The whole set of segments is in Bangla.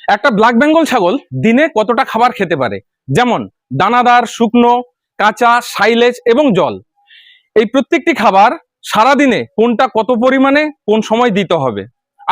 একটা ব্ল্যাক বেঙ্গল ছাগল দিনে কতটা খাবার খেতে পারে, যেমন দানাদার, শুকনো, কাঁচা, সাইলেজ এবং জল। এই প্রত্যেকটি খাবার সারাদিনে কোনটা কত পরিমাণে কোন সময় দিতে হবে,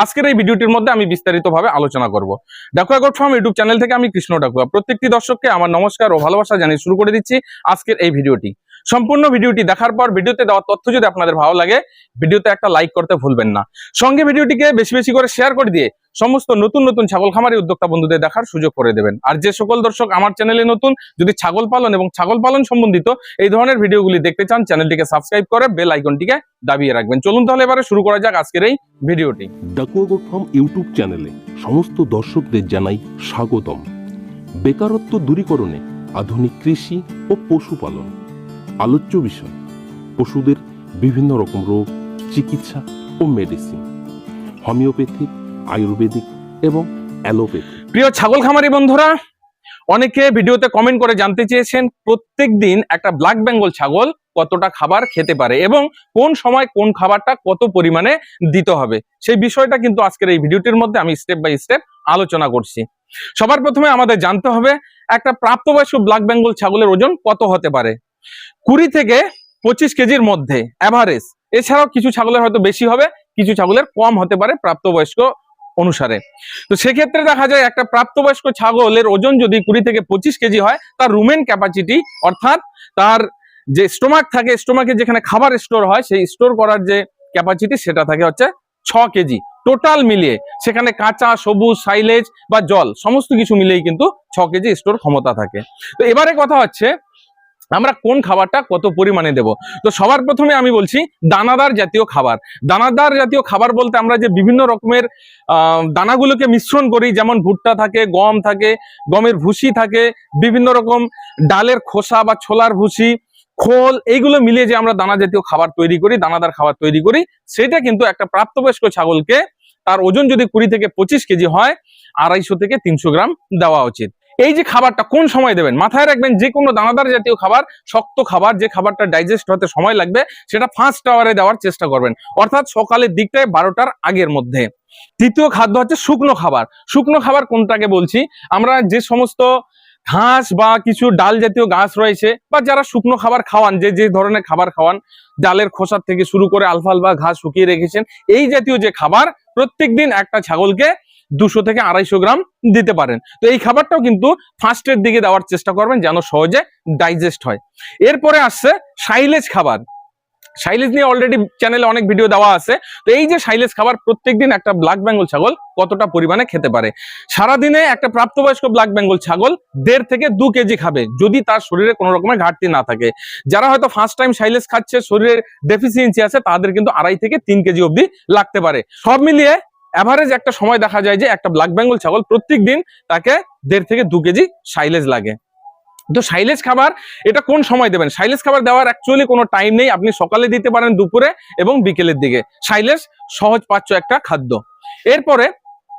আজকের এই ভিডিওটির মধ্যে আমি বিস্তারিতভাবে আলোচনা করব। Dakua goat farm YouTube channel থেকে আমি কৃষ্ণ ডাকুয়া প্রত্যেকটি দর্শককে আমার নমস্কার ও ভালোবাসা জানিয়ে শুরু করে দিচ্ছি আজকের এই ভিডিওটি। সম্পূর্ণ ভিডিওটি দেখার পর ভিডিওতে দেওয়া তথ্য যদি আপনাদের ভালো লাগে, ভিডিওতে একটা লাইক করতে ভুলবেন না। সঙ্গে ভিডিওটিকে বেশি বেশি করে শেয়ার করে দিয়ে সমস্ত নতুন নতুন ছাগল খামারি উদ্যোক্তা বন্ধুদের দেখার সুযোগ করে দেবেন। আর যে সকল দর্শক আমার চ্যানেলে নতুন, যদি ছাগল পালন এবং ছাগল পালন সম্বন্ধিত এই ধরনের ভিডিওগুলি দেখতে চান, চ্যানেলটিকে সাবস্ক্রাইব করে বেল আইকনটিকে দাবিয়ে রাখবেন। চলুন তাহলে এবারে শুরু করা যাক আজকের এই ভিডিওটি। ডাকুয়া গোট ফার্ম ইউটিউব চ্যানেলে সমস্ত দর্শকদের জানাই স্বাগতম। বেকারত্ব দূরীকরণে আধুনিক কৃষি ও পশুপালন আলোচ্য বিষয়। পশুদের বিভিন্ন রকম রোগ, চিকিৎসা ও মেডিসিন, হোমিওপ্যাথিক, আয়ুর্বেদিক এবং অ্যালোপ্যাথি। প্রিয় ছাগল খামারি বন্ধুরা, অনেকে ভিডিওতে কমেন্ট করে জানতে চেয়েছেন প্রত্যেক দিন একটা ব্ল্যাক বেঙ্গল ছাগল কতটা খাবার খেতে পারে এবং কোন সময় কোন খাবারটা কত পরিমাণে দিতে হবে, সেই বিষয়টা কিন্তু আজকের এই ভিডিওটির মধ্যে আমি স্টেপ বাই স্টেপ আলোচনা করছি। সবার প্রথমে আমাদের জানতে হবে একটা প্রাপ্তবয়স্ক ব্ল্যাক বেঙ্গল ছাগলের ওজন কত হতে পারে। 20 থেকে 25 কেজির মধ্যে এভারেজ। এছাড়াও কিছু ছাগলের হয়তো বেশি হবে, কিছু ছাগলের কম হতে পারে প্রাপ্তবয়স্ক অনুসারে। তো সেক্ষেত্রে দেখা যায় একটা প্রাপ্তবয়স্ক ছাগলের ওজন যদি 20 থেকে 25 কেজি হয়, তার রুমেন ক্যাপাসিটি অর্থাৎ তার যে স্টোমাক থাকে, স্টোমাকে যেখানে খাবার স্টোর হয়, সেই স্টোর করার যে ক্যাপাসিটি সেটা থাকে হচ্ছে 6 কেজি। টোটাল মিলিয়ে সেখানে কাঁচা, সবুজ, সাইলেজ বা জল সমস্ত কিছু মিলিয়েই কিন্তু 6 কেজি স্টোর ক্ষমতা থাকে। তো এবারে কথা হচ্ছে আমরা কোন খাবারটা কত পরিমাণে দেব। তো সবার প্রথমে আমি বলছি দানাদার জাতীয় খাবার। দানাদার জাতীয় খাবার বলতে আমরা যে বিভিন্ন রকমের দানাগুলোকে মিশ্রণ করি, যেমন ভুট্টা থাকে, গম থাকে, গমের ভুসি থাকে, বিভিন্ন রকম ডালের খোসা বা ছোলার ভুসি, খোল, এইগুলো মিলিয়ে যে আমরা দানা জাতীয় খাবার তৈরি করি, দানাদার খাবার তৈরি করি, সেটা কিন্তু একটা প্রাপ্তবয়স্ক ছাগলকে তার ওজন যদি 20 থেকে 25 কেজি হয় 250 থেকে 300 গ্রাম দেওয়া উচিত। এই যে খাবারটা কোন সময় দেবেন, মাথায় রাখবেন যে কোনো দানাদার জাতীয় খাবার, শক্ত খাবার, যে খাবারটা ডাইজেস্ট হতে সময় লাগবে, সেটা ফার্স্ট আওয়ারে দেওয়ার চেষ্টা করবেন, অর্থাৎ সকালের দিকটায় 12টার আগের মধ্যে। তৃতীয় খাদ্য হচ্ছে শুকনো খাবার। শুকনো খাবার কোনটাকে বলছি, আমরা যে সমস্ত ঘাস বা কিছু ডাল জাতীয় ঘাস রয়েছে, বা যারা শুকনো খাবার খাওয়ান, যে ধরনের খাবার খাওয়ান, ডালের খোসার থেকে শুরু করে আলফা আলফা ঘাস শুকিয়ে রেখেছেন, এই জাতীয় যে খাবার প্রত্যেকদিন একটা ছাগলকে 200 থেকে 250 গ্রাম দিতে পারেন। তো এই খাবারটাও কিন্তু ফার্স্টের দিকে দেওয়ার চেষ্টা করবেন, যেন সহজে ডাইজেস্ট হয়। এরপরে আসছে সাইলেজ খাবার। সাইলেজ নিয়ে অলরেডি চ্যানেলে অনেক ভিডিও দেওয়া আছে। তো এই যে সাইলেজ খাবার প্রত্যেকদিন একটা ব্ল্যাক বেঙ্গল ছাগল কতটা পরিমাণে খেতে পারে। সারাদিনে একটা প্রাপ্তবয়স্ক ব্ল্যাক বেঙ্গল ছাগল 1.5 থেকে 2 কেজি খাবে, যদি তার শরীরে কোনো রকমের ঘাটতি না থাকে। যারা হয়তো ফার্স্ট টাইম সাইলেজ খাচ্ছে, শরীরের ডেফিসিয়েন্সি আছে, তাদের কিন্তু 2.5 থেকে 3 কেজি অবধি লাগতে পারে। সব মিলিয়ে এভারেজ একটা সময় দেখা যায় যে একটা ব্ল্যাক বেঙ্গল ছাগল প্রত্যেক দিন তাকে 1.5 থেকে 2 কেজি সাইলেজ লাগে। তো সাইলেজ খাবার এটা কোন সময় দেবেন? সাইলেজ খাবার দেওয়ার অ্যাকচুয়ালি কোনো টাইম নেই, আপনি সকালে দিতে পারেন, দুপুরে এবং বিকেলের দিকে। সাইলেজ সহজ পাচ্য একটা খাদ্য। এরপরে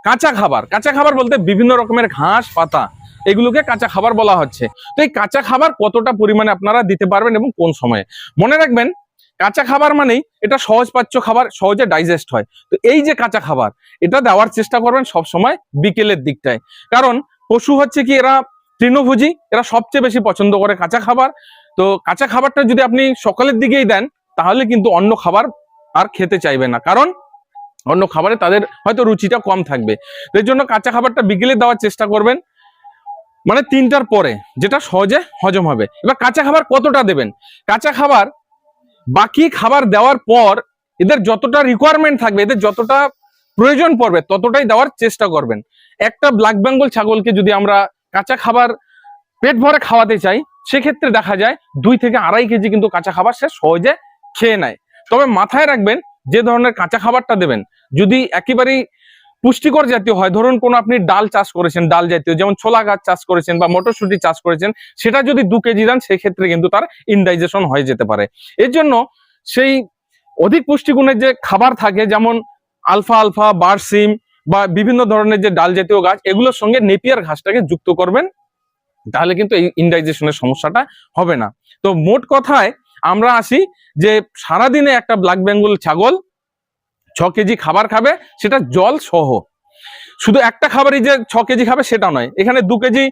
কাঁচা খাবার। কাঁচা খাবার বলতে বিভিন্ন রকমের ঘাস, পাতা, এগুলোকে কাঁচা খাবার বলা হচ্ছে। তো এই কাঁচা খাবার কতটা পরিমাণে আপনারা দিতে পারবেন এবং কোন সময়ে? মনে রাখবেন কাঁচা খাবার মানেই এটা সহজ পাচ্য খাবার, সহজে ডাইজেস্ট হয়। তো এই যে কাঁচা খাবার, এটা দেওয়ার চেষ্টা করবেন সব সময় বিকেলের দিকটায়, কারণ পশু হচ্ছে কি, এরা তৃণভোজী, এরা সবচেয়ে বেশি পছন্দ করে কাঁচা খাবার। তো কাঁচা খাবারটা যদি আপনি সকালের দিকেই দেন, তাহলে কিন্তু অন্য খাবার আর খেতে চাইবে না, কারণ অন্য খাবারে তাদের হয়তো রুচিটা কম থাকবে। এর জন্য কাঁচা খাবারটা বিকেলে দেওয়ার চেষ্টা করবেন, মানে 3টার পরে, যেটা সহজে হজম হবে। এবার কাঁচা খাবার কতটা দেবেন? কাঁচা খাবার বাকি খাবার দেওয়ার পর এদের যতটা রিকোয়ারমেন্ট থাকবে, এদের যতটা প্রয়োজন পড়বে, ততটাই দেওয়ার চেষ্টা করবেন। একটা ব্ল্যাক বেঙ্গল ছাগলকে যদি আমরা কাঁচা খাবার পেট ভরে খাওয়াতে চাই, সেক্ষেত্রে দেখা যায় 2 থেকে 2.5 কেজি কিন্তু কাঁচা খাবার সে সহজে খেয়ে নেয়। তবে মাথায় রাখবেন যে ধরনের কাঁচা খাবারটা দেবেন যদি একেবারেই পুষ্টিকর জাতীয় হয়, ধরুন কোনো আপনি ডাল চাষ করেছেন, ডাল জাতীয়, যেমন ছোলা গাছ চাষ করেছেন বা মটরশুঁটি চাষ করেছেন, সেটা যদি 2 কেজি দেন, সেক্ষেত্রে কিন্তু তার ইনডাইজেশন হয়ে যেতে পারে। এর জন্য সেই অধিক পুষ্টিগুণের যে খাবার থাকে, যেমন আলফা আলফা, বারসিম বা বিভিন্ন ধরনের যে ডাল জাতীয় গাছ, এগুলোর সঙ্গে নেপিয়ার ঘাসটাকে যুক্ত করবেন, তাহলে কিন্তু এই ইনডাইজেশনের সমস্যাটা হবে না। তো মোট কথায় আমরা আসি যে সারাদিনে একটা ব্ল্যাক বেঙ্গল ছাগল 6 কেজি খাবার খাবে, সেটা জল সহ। শুধু একটা খাবারই যে 6 কেজি খাবে সেটা নয়, এখানে 2 কেজি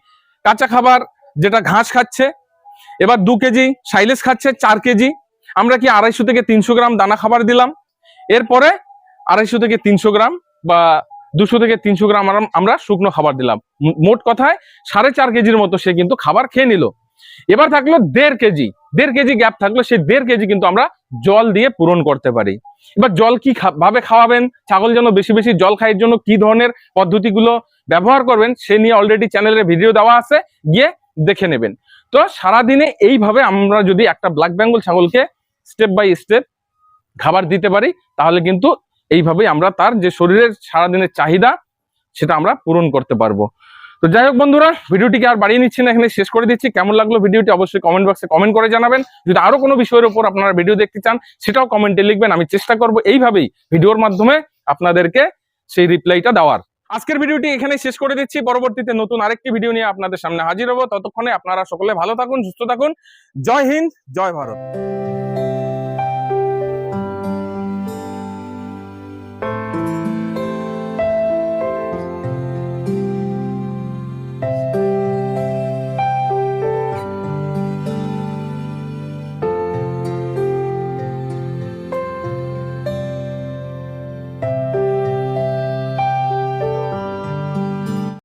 কাঁচা খাবার যেটা ঘাস খাচ্ছে, এবার 2 কেজি সাইলেজ খাচ্ছে, 4 কেজি আমরা কি 250 থেকে 300 গ্রাম দানা খাবার দিলাম, এরপরে 250 থেকে 300 গ্রাম বা 200 থেকে 300 গ্রাম আমরা শুকনো খাবার দিলাম। মোট কথায় 4.5 কেজির মতো সে কিন্তু খাবার খেয়ে নিল। এবার থাকলো 1.5 কেজি গ্যাপ থাকলো, সেই 1.5 কেজি কিন্তু আমরা জল দিয়ে পূরণ করতে পারি। এবার জল কি ভাবে খাওয়াবেন, ছাগল যেন বেশি বেশি জল খায়, এর জন্য কি ধরনের পদ্ধতিগুলো ব্যবহার করবেন সে নিয়ে অলরেডি চ্যানেলে ভিডিও দেওয়া আছে, গিয়ে দেখে নেবেন। তো সারাদিনে এইভাবে আমরা যদি একটা ব্ল্যাক বেঙ্গল ছাগলকে স্টেপ বাই স্টেপ খাবার দিতে পারি, তাহলে কিন্তু এইভাবেই আমরা তার যে শরীরের সারাদিনের চাহিদা সেটা আমরা পূরণ করতে পারবো। তো যাই হোক বন্ধুরা, ভিডিওটিকে আর বাড়িয়ে নিচ্ছি না, এখানে শেষ করে দিচ্ছি। কেমন লাগলো ভিডিওটি অবশ্যই কমেন্ট বক্সে কমেন্ট করে জানাবেন। যদি আরো কোনো বিষয়ের উপর আপনারা ভিডিও দেখতে চান সেটাও কমেন্টে লিখবেন, আমি চেষ্টা করব এইভাবেই ভিডিওর মাধ্যমে আপনাদেরকে সেই রিপ্লাইটা দেওয়ার। আজকের ভিডিওটি এখানে শেষ করে দিচ্ছি, পরবর্তীতে নতুন আরেকটি ভিডিও নিয়ে আপনাদের সামনে হাজির হব। ততক্ষণে আপনারা সকলে ভালো থাকুন, সুস্থ থাকুন। জয় হিন্দ, জয় ভারত।